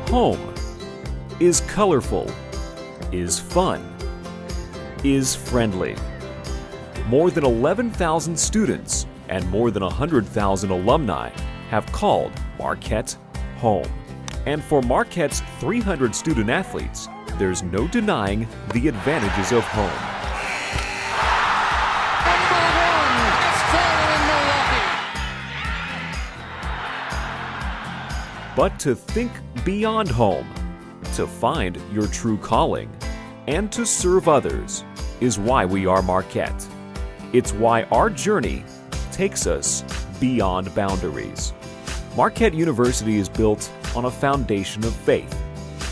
home is colorful, is fun, is friendly. More than 11,000 students and more than 100,000 alumni have called Marquette home. And for Marquette's 300 student athletes, there's no denying the advantages of home. But to think beyond home, to find your true calling, and to serve others is why we are Marquette. It's why our journey takes us beyond boundaries. Marquette University is built on a foundation of faith.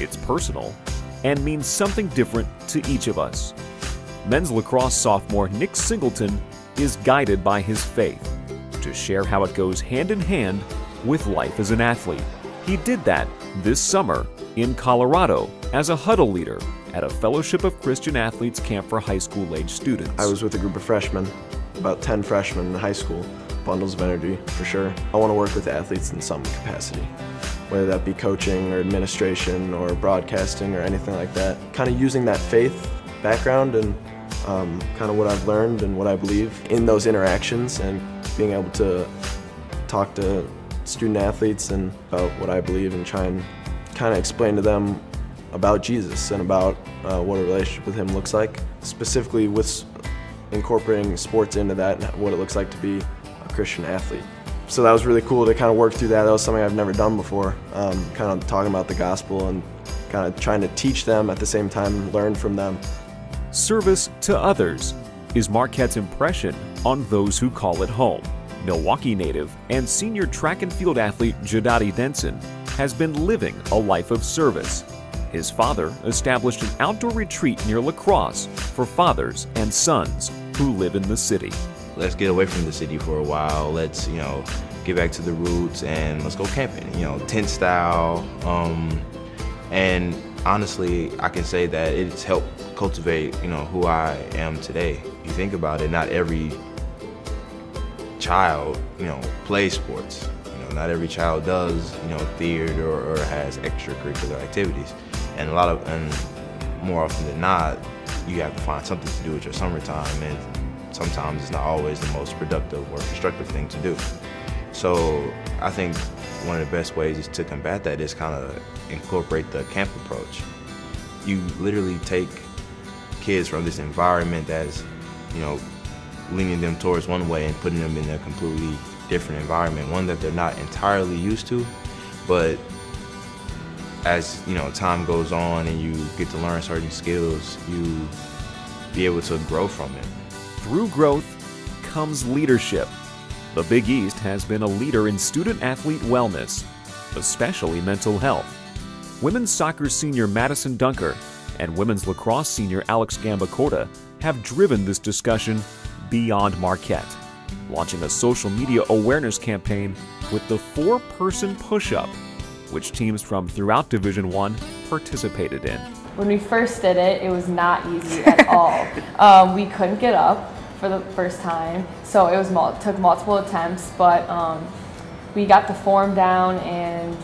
It's personal and means something different to each of us. Men's lacrosse sophomore Nick Singleton is guided by his faith to share how it goes hand in hand with life as an athlete. He did that this summer in Colorado as a huddle leader at a Fellowship of Christian Athletes camp for high school-age students. I was with a group of freshmen, about 10 freshmen in high school, bundles of energy for sure. I want to work with athletes in some capacity, whether that be coaching or administration or broadcasting or anything like that. Kind of using that faith background and kind of what I've learned and what I believe in those interactions and being able to talk to student athletes and about what I believe and try and kind of explain to them about Jesus and about what a relationship with him looks like, specifically with incorporating sports into that and what it looks like to be a Christian athlete. So that was really cool to kind of work through that. That was something I've never done before, kind of talking about the gospel and kind of trying to teach them at the same time, learn from them. Service to others is Marquette's impression on those who call it home. Milwaukee native and senior track and field athlete Jadati Denson has been living a life of service. His father established an outdoor retreat near La Crosse for fathers and sons who live in the city. Let's get away from the city for a while. Let's, get back to the roots and let's go camping, tent style. And honestly, I can say that it's helped cultivate, who I am today. You think about it, not every child, plays sports. Not every child does, theater or has extracurricular activities. And more often than not, you have to find something to do with your summertime, and sometimes it's not always the most productive or constructive thing to do. So I think one of the best ways to combat that is kind of incorporate the camp approach. You literally take kids from this environment that's, leaning them towards one way and putting them in a completely different environment, one that they're not entirely used to, but as time goes on and you get to learn certain skills, you be able to grow from it. Through growth comes leadership. The Big East has been a leader in student-athlete wellness, especially mental health. Women's soccer senior Madison Dunker and women's lacrosse senior Alex Gambacorta have driven this discussion beyond Marquette, launching a social media awareness campaign with the 4-person push-up, which teams from throughout Division I participated in. When we first did it, it was not easy at all. We couldn't get up for the first time, so it took multiple attempts, but we got the form down and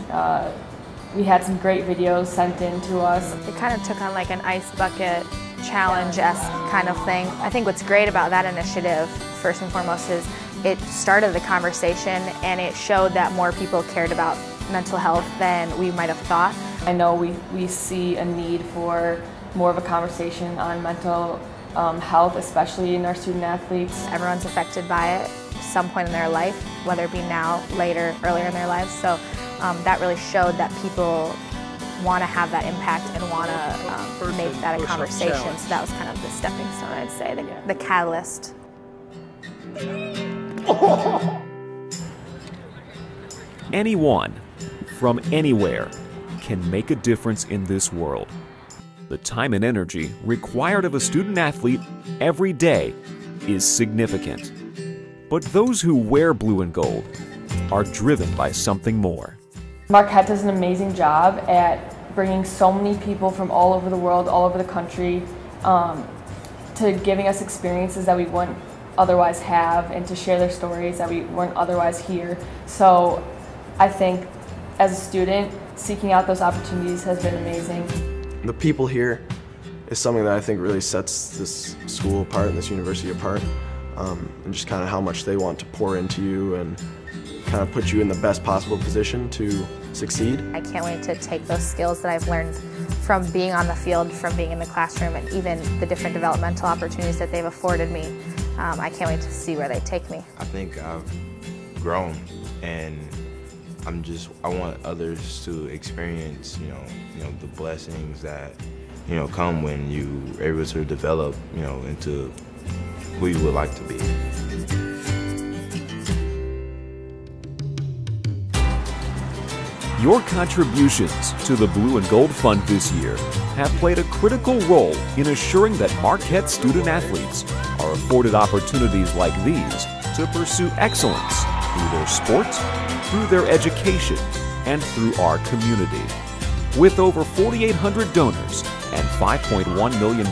we had some great videos sent in to us. It kind of took on like an ice bucket challenge-esque kind of thing. I think what's great about that initiative, first and foremost, is it started the conversation and it showed that more people cared about mental health than we might have thought. I know we see a need for more of a conversation on mental health, especially in our student athletes. Everyone's affected by it at some point in their life, whether it be now, later, earlier in their lives. So that really showed that people want to have that impact and want to make that a conversation. So that was kind of the stepping stone, I'd say, the catalyst. Anyone from anywhere can make a difference in this world. The time and energy required of a student athlete every day is significant. But those who wear blue and gold are driven by something more. Marquette does an amazing job at bringing so many people from all over the world, all over the country, to giving us experiences that we wouldn't otherwise have and to share their stories that we weren't otherwise hear. So I think as a student, seeking out those opportunities has been amazing. The people here is something that I think really sets this school apart and this university apart, and just kind of how much they want to pour into you and kind of put you in the best possible position to succeed. I can't wait to take those skills that I've learned from being on the field, from being in the classroom, and even the different developmental opportunities that they've afforded me. I can't wait to see where they take me. I think I've grown, and I want others to experience, the blessings that, come when you're able to develop, into who you would like to be. Your contributions to the Blue and Gold Fund this year have played a critical role in assuring that Marquette student athletes are afforded opportunities like these to pursue excellence through their sports, through their education, and through our community. With over 4,800 donors and $5.1 million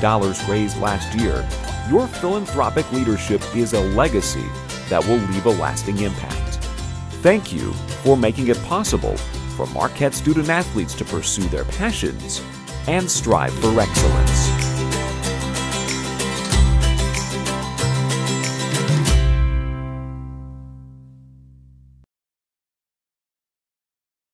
raised last year, your philanthropic leadership is a legacy that will leave a lasting impact. Thank you for making it possible for Marquette student athletes to pursue their passions and strive for excellence.